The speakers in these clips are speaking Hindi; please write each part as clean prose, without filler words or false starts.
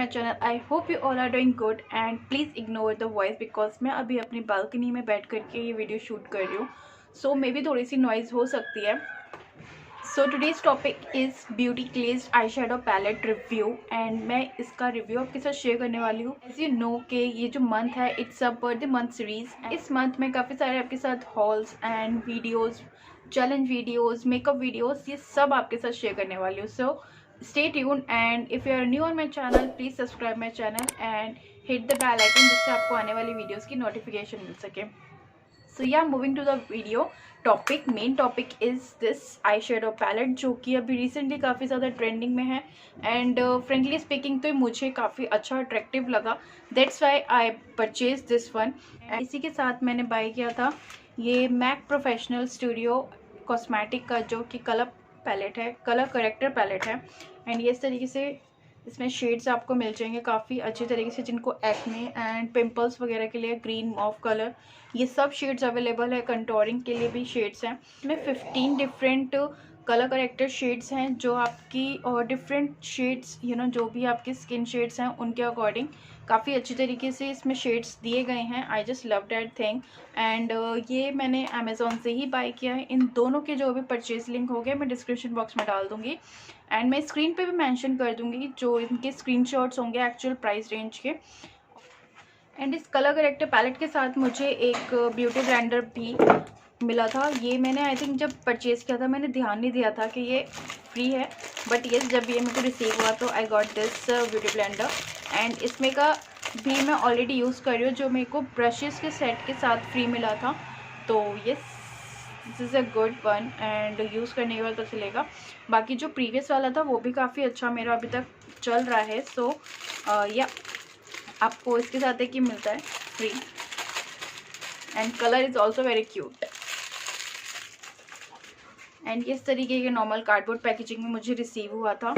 My channel. I hope you all are doing good and please ignore the voice because मैं अभी अपनी बालकनी में बैठ करके ये वीडियो शूट कर रही हूँ, सो मे बी थोड़ी सी नॉइज़ हो सकती है। So today's topic is beauty glazed eye shadow palette review and मैं इसका रिव्यू आपके साथ शेयर करने वाली हूँ। एज यू नो कि ये जो मंथ है it's a birthday month series. इस मंथ में काफ़ी सारे आपके साथ halls and videos, challenge videos, makeup videos, ये सब आपके साथ शेयर करने वाली हूँ। सो stay tuned and if you are new on my channel please subscribe my channel and hit the bell icon जिससे आपको आने वाली वीडियोस की नोटिफिकेशन मिल सके। So yeah moving to the video topic, main topic is this eye shadow palette जो कि अभी रिसेंटली काफ़ी ज़्यादा ट्रेंडिंग में है एंड फ्रेंकली स्पीकिंग तो मुझे काफ़ी अच्छा अट्रैक्टिव लगा, that's why I purchase this one. इसी के साथ मैंने बाय किया था ये मैक प्रोफेशनल स्टूडियो कॉस्मेटिक का जो कि कलर पैलेट है, कलर करेक्टर पैलेट है एंड ये इस तरीके से इसमें शेड्स आपको मिल जाएंगे काफ़ी अच्छी तरीके से, जिनको एक्ने एंड पिंपल्स वगैरह के लिए ग्रीन ऑफ कलर, ये सब शेड्स अवेलेबल है। कंटोरिंग के लिए भी शेड्स हैं। इसमें 15 डिफरेंट कलर करेक्टर शेड्स हैं जो आपकी और डिफरेंट शेड्स जो भी आपकी स्किन शेड्स हैं उनके अकॉर्डिंग काफ़ी अच्छी तरीके से इसमें शेड्स दिए गए हैं। आई just love that thing and ये मैंने अमेज़ॉन से ही बाय किया है। इन दोनों के जो भी परचेज लिंक हो गए मैं डिस्क्रिप्शन बॉक्स में डाल दूँगी एंड मैं स्क्रीन पे भी मेंशन कर दूँगी जो इनके स्क्रीनशॉट्स होंगे एक्चुअल प्राइस रेंज के। एंड इस कलर करेक्टर पैलेट के साथ मुझे एक ब्यूटी ब्लेंडर भी मिला था। ये मैंने आई थिंक जब परचेज़ किया था मैंने ध्यान नहीं दिया था कि ये फ्री है, बट ये जब ये मेरे को रिसीव हुआ तो I got this beauty blender and इसमें का भी मैं ऑलरेडी यूज़ कर रही हूँ जो मेरे को ब्रशेज़ के सेट के साथ फ्री मिला था। तो ये this is a good one and use करने के बाद पता चलेगा। बाकी जो प्रीवियस वाला था वो भी काफ़ी अच्छा मेरा अभी तक चल रहा है। सो या आपको इसके साथ एक ही मिलता है free and colour is also very cute and इस तरीके के नॉर्मल कार्डबोर्ड पैकेजिंग में मुझे रिसीव हुआ था।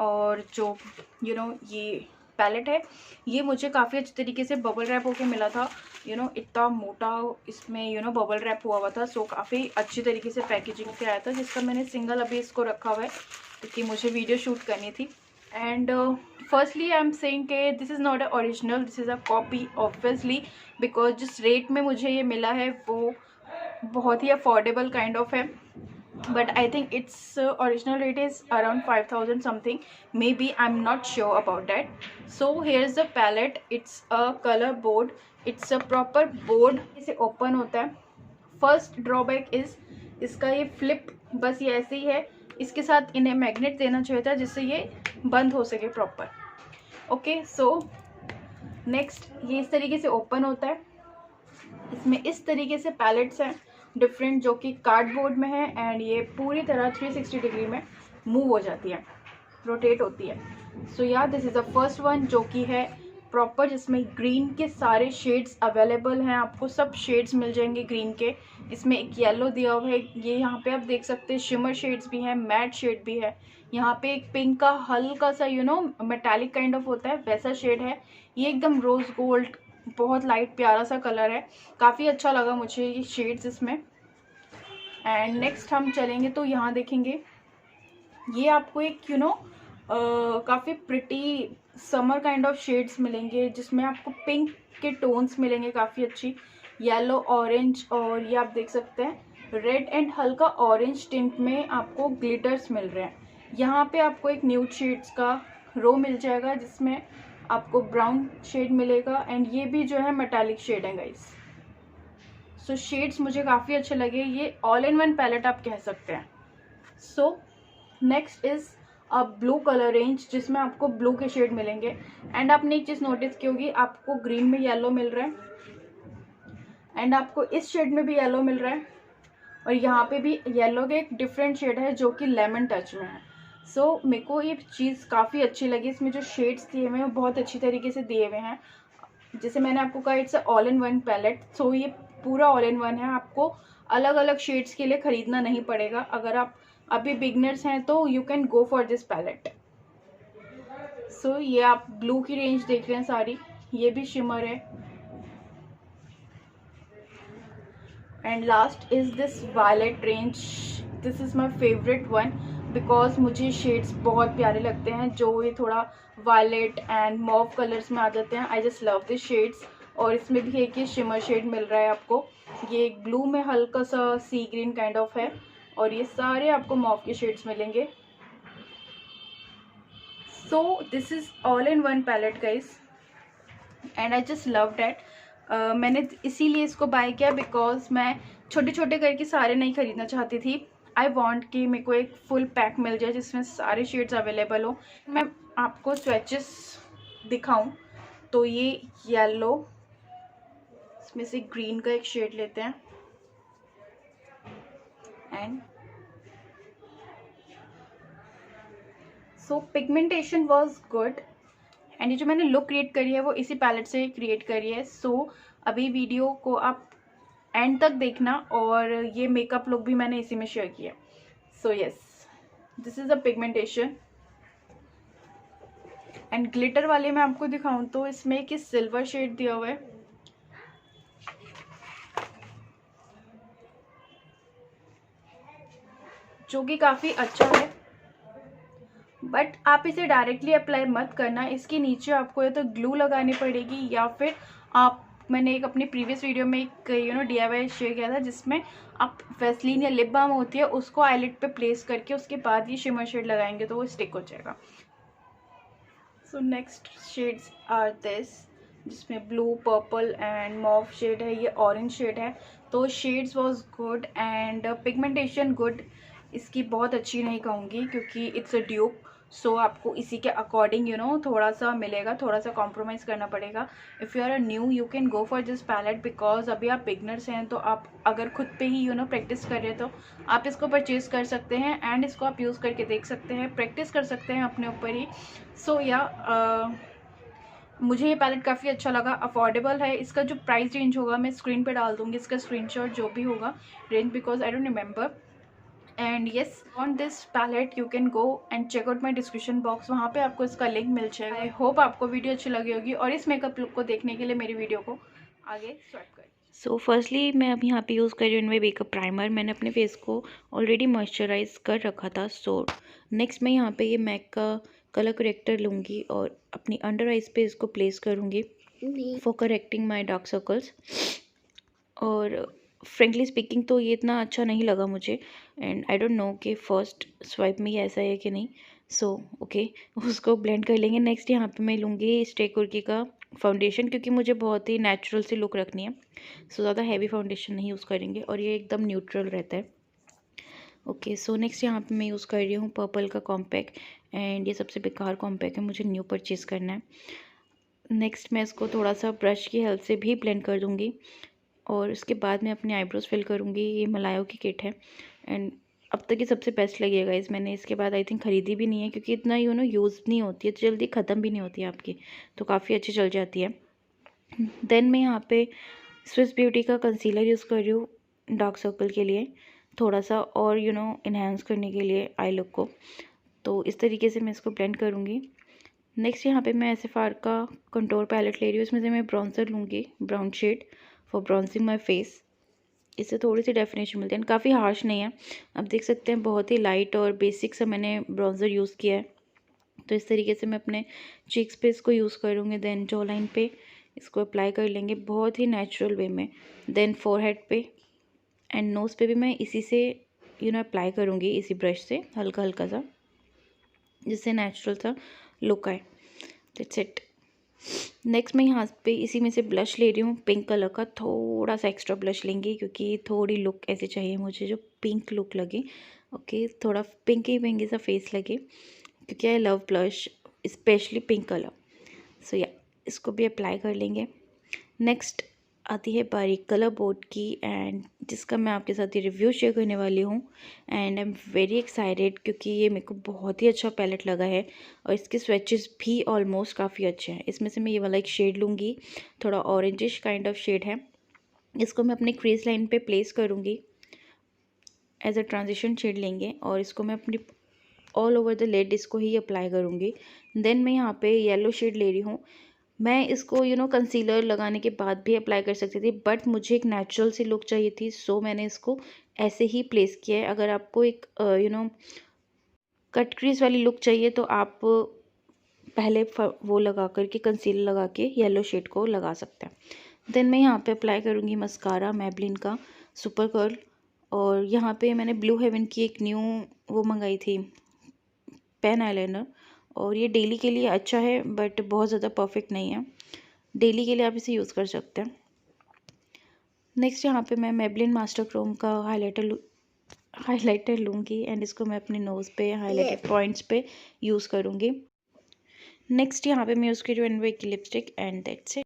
और जो ये पैलेट है ये मुझे काफ़ी अच्छी तरीके से बबल रैप होके मिला था। इतना मोटा इसमें बबल रैप हुआ था। सो काफ़ी अच्छी तरीके से पैकेजिंग से आया था, जिसका मैंने सिंगल अभी इसको रखा हुआ है क्योंकि मुझे वीडियो शूट करनी थी। And firstly I am saying कि this is not a original, this is a copy obviously, because जिस रेट में मुझे ये मिला है वो बहुत ही अफोर्डेबल काइंड ऑफ है, but I think its original rate is around 5,000 something, maybe I'm not sure about that. So here's the palette, it's a color board, it's a proper board, इसे open होता है। first drawback is इसका ये flip बस ये ऐसे ही है, इसके साथ इन्हें मैग्नेट देना चाहिए था जिससे ये बंद हो सके प्रॉपर। ओके, सो नेक्स्ट ये इस तरीके से ओपन होता है। इसमें इस तरीके से पैलेट्स हैं डिफरेंट जो कि कार्डबोर्ड में है एंड ये पूरी तरह 360 डिग्री में मूव हो जाती है, रोटेट होती है। सो या this is the first one जो कि है प्रॉपर, जिसमें ग्रीन के सारे शेड्स अवेलेबल हैं। आपको सब शेड्स मिल जाएंगे ग्रीन के। इसमें एक येलो दिया हुआ है, ये यहाँ पे आप देख सकते हैं शिमर शेड्स भी हैं, मैट शेड भी है। यहाँ पे एक पिंक का हल्का सा मेटालिक काइंड ऑफ होता है वैसा शेड है। ये एकदम रोज़ गोल्ड बहुत लाइट प्यारा सा कलर है, काफ़ी अच्छा लगा मुझे ये शेड्स इसमें। एंड नेक्स्ट हम चलेंगे तो यहाँ देखेंगे ये आपको एक काफ़ी pretty summer kind of shades मिलेंगे, जिसमें आपको पिंक के टोन्स मिलेंगे काफ़ी अच्छी, येलो, ऑरेंज और ये आप देख सकते हैं रेड एंड हल्का ऑरेंज टिंट में आपको ग्लिटर्स मिल रहे हैं। यहाँ पे आपको एक न्यूड शेड्स का रो मिल जाएगा जिसमें आपको ब्राउन शेड मिलेगा एंड ये भी जो है मेटालिक शेड है गाइस। सो शेड्स मुझे काफ़ी अच्छे लगे, ये ऑल इन वन पैलेट आप कह सकते हैं। So next is a blue colour range जिसमें आपको ब्लू के शेड मिलेंगे एंड आपने एक चीज़ नोटिस की होगी, आपको ग्रीन में येलो मिल रहा है एंड आपको इस शेड में भी येलो मिल रहा है और यहाँ पे भी येलो के एक डिफरेंट शेड है जो कि लेमन टच में है। सो मेरे को ये चीज़ काफ़ी अच्छी लगी, इसमें जो शेड्स दिए हुए हैं बहुत अच्छी तरीके से दिए हुए हैं। जैसे मैंने आपको कहा it's all in one palette, so ये पूरा ऑल इन वन है, आपको अलग अलग शेड्स के लिए ख़रीदना नहीं पड़ेगा। अगर आप अभी बिगनर्स हैं तो you can go for this palette. So ये आप ब्लू की रेंज देख रहे हैं सारी, ये भी शिमर है। And last is this violet range, this is my favourite one. Because मुझे शेड्स बहुत प्यारे लगते हैं, जो ये थोड़ा वायलेट एंड मॉव कलर्स में आ जाते हैं। आई जस्ट लव दिस शेड्स। और इसमें भी एक ये शिमर शेड मिल रहा है आपको, ये एक ब्लू में हल्का सा सी ग्रीन काइंड ऑफ है, और ये सारे आपको मॉव के शेड्स मिलेंगे। So this is all in one palette guys, and I just love that. मैंने इसीलिए इसको बाय किया बिकॉज मैं छोटे छोटे करके सारे नहीं खरीदना चाहती थी। आई वॉन्ट कि मेरे को एक फुल पैक मिल जाए जिसमें सारे शेड्स अवेलेबल हो। मैं आपको स्वैचेस दिखाऊं तो ये येलो, इसमें से ग्रीन का एक शेड लेते हैं, and so pigmentation was good, and ये जो मैंने लुक क्रिएट करी है वो इसी पैलेट से क्रिएट करी है। सो अभी वीडियो को आप एंड तक देखना, और ये मेकअप लुक भी मैंने इसी में शेयर किया। So yes, this is the pigmentation. And glitter वाले मैं आपको दिखाऊं तो इसमें एक सिल्वर शेड दिया हुआ है, जो कि काफ़ी अच्छा है, बट आप इसे डायरेक्टली अप्लाई मत करना। इसके नीचे आपको या तो ग्लू लगानी पड़ेगी, या फिर आप, मैंने एक अपनी प्रीवियस वीडियो में एक DIY शेयर किया था जिसमें आप वैसलीन या लिप बाम होती है उसको आईलिड पे प्लेस करके उसके बाद ये शिमर शेड लगाएंगे तो वो स्टिक हो जाएगा। So next shades are this, जिसमें blue, purple and mauve shade है, ये ऑरेंज शेड है। तो shades was good and pigmentation good. इसकी बहुत अच्छी नहीं कहूँगी क्योंकि इट्स अ ड्यूप, सो आपको इसी के अकॉर्डिंग थोड़ा सा मिलेगा, थोड़ा सा कॉम्प्रोमाइज़ करना पड़ेगा। If you are a new you can go for this palette, because अभी आप बिगनर्स हैं तो आप अगर खुद पे ही प्रैक्टिस कर रहे हैं तो आप इसको परचेज कर सकते हैं, एंड इसको आप यूज़ करके देख सकते हैं, प्रैक्टिस कर सकते हैं अपने ऊपर ही। सो मुझे ये पैलेट काफ़ी अच्छा लगा, अफोर्डेबल है। इसका जो प्राइस रेंज होगा मैं स्क्रीन पे डाल दूँगी, इसका स्क्रीनशॉट जो भी होगा range, because I don't remember. And yes, on this palette you can go and check out my description box, वहाँ पे आपको इसका लिंक मिल जाएगा। आई होप आपको वीडियो अच्छी लगी होगी, और इस मेकअप लुक को देखने के लिए मेरी वीडियो को आगे स्वाइप करें। सो फर्स्टली मैं अब यहाँ पे यूज़ कर रही हूँ मेकअप प्राइमर। मैंने अपने फेस को ऑलरेडी मॉइस्चराइज कर रखा था। सो नेक्स्ट मैं यहाँ पे ये मैक का कलर करेक्टर लूँगी और अपनी अंडर आइज पे इसको प्लेस करूँगी for correcting my dark circles. और फ्रेंकली स्पीकिंग तो ये इतना अच्छा नहीं लगा मुझे, एंड आई डोंट नो कि फर्स्ट स्वाइप में ये ऐसा है कि नहीं। सो ओके, उसको ब्लेंड कर लेंगे। नेक्स्ट यहाँ पे मैं लूँगी स्टे कुर्की का फाउंडेशन, क्योंकि मुझे बहुत ही नेचुरल सी लुक रखनी है। सो ज़्यादा हैवी फाउंडेशन नहीं यूज़ करेंगे, और ये एकदम न्यूट्रल रहता है। ओके, सो नेक्स्ट यहाँ पे मैं यूज़ कर रही हूँ पर्पल का कॉम्पैक्ट, एंड ये सबसे बेकार कॉम्पैक्ट है, मुझे न्यू परचेज़ करना है। नेक्स्ट मैं इसको थोड़ा सा ब्रश की हेल्प से भी ब्लेंड कर दूँगी, और उसके बाद मैं अपने आईब्रोज फिल करूँगी। ये मलायो की किट है, एंड अब तक ये सबसे बेस्ट लगी है गाइस। मैंने इसके बाद आई थिंक ख़रीदी भी नहीं है, क्योंकि इतना यूज़ नहीं होती है, तो जल्दी ख़त्म भी नहीं होती है आपकी, तो काफ़ी अच्छी चल जाती है। देन मैं यहाँ पे स्विस ब्यूटी का कंसीलर यूज़ कर रही हूँ डार्क सर्कल के लिए, थोड़ा सा और इन्हांस करने के लिए आई लुक को। तो इस तरीके से मैं इसको ब्लेंड करूँगी। नेक्स्ट यहाँ पे मैं SFR का कंटोर पैलेट ले रही हूँ। इसमें से मैं ब्राउन्सर लूँगी, brown shade, for bronzing my face. इससे थोड़ी सी डेफिनेशन मिलती है, काफ़ी हार्श नहीं है। आप देख सकते हैं बहुत ही लाइट और बेसिक सा मैंने ब्राउन्सर यूज़ किया है। तो इस तरीके से मैं अपने चीक्स पे इसको यूज़ करूँगी। देन जॉ लाइन पे इसको अप्लाई कर लेंगे बहुत ही नेचुरल वे में। देन फोरहेड पे एंड नोज़ पे भी मैं इसी से अप्लाई करूँगी, इसी ब्रश से हल्का हल्का सा, जिससे नेचुरल सा लुक आए। That's it. नेक्स्ट मैं यहाँ पे इसी में से ब्लश ले रही हूँ, पिंक कलर का। थोड़ा सा एक्स्ट्रा ब्लश लेंगे क्योंकि थोड़ी लुक ऐसे चाहिए मुझे जो पिंक लुक लगे। ओके, थोड़ा पिंकी सा फेस लगे, क्योंकि I love blush, specially pink colour. So yeah, इसको भी अप्लाई कर लेंगे। नेक्स्ट आती है बारीक कलर बोर्ड की, एंड जिसका मैं आपके साथ ये रिव्यू शेयर करने वाली हूँ। And I am very excited, क्योंकि ये मेरे को बहुत ही अच्छा पैलेट लगा है, और इसके स्वेचेस भी ऑलमोस्ट काफ़ी अच्छे हैं। इसमें से मैं ये वाला एक शेड लूँगी, थोड़ा ऑरेंजिश काइंड ऑफ शेड है। इसको मैं अपने क्रीज लाइन पे प्लेस करूँगी, एज अ ट्रांजिशन शेड लेंगे, और इसको मैं अपनी ऑल ओवर द लिड इसको ही अप्लाई करूँगी। देन मैं यहाँ पे येलो शेड ले रही हूँ। मैं इसको कंसीलर लगाने के बाद भी अप्लाई कर सकती थी, बट मुझे एक नेचुरल सी लुक चाहिए थी, सो मैंने इसको ऐसे ही प्लेस किया है। अगर आपको एक कट क्रीज वाली लुक चाहिए तो आप पहले वो लगा करके कंसीलर लगा के येलो शेड को लगा सकते हैं। देन मैं यहाँ पे अप्लाई करूँगी मस्कारा मैबलिन का सुपर कर्ल। और यहाँ पे मैंने ब्लू हेवन की एक न्यू वो मंगाई थी पेन आईलाइनर, और ये डेली के लिए अच्छा है बट बहुत ज़्यादा परफेक्ट नहीं है। डेली के लिए आप इसे यूज़ कर सकते हैं। नेक्स्ट यहाँ पे मैं मैबलिन मास्टर क्रोम का हाइलाइटर लूँगी एंड इसको मैं अपने नोज़ पे हाइलाइटेड पॉइंट्स पे यूज़ करूँगी। नेक्स्ट यहाँ पे मैं यूज़ कर रही हूँ एनवे की lipstick and that's it.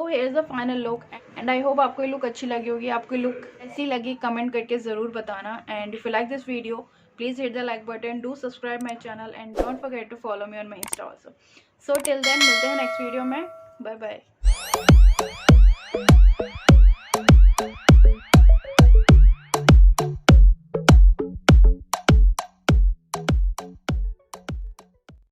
Here is the final look and I hope आपको ये लुक अच्छी लगी होगी। आपको लुक ऐसी लगी कमेंट करके ज़रूर बताना। And if you like this video please hit the like button, do subscribe my channel and don't forget to follow me on my insta also. So till then मिलते हैं नेक्स्ट वीडियो में। Bye bye.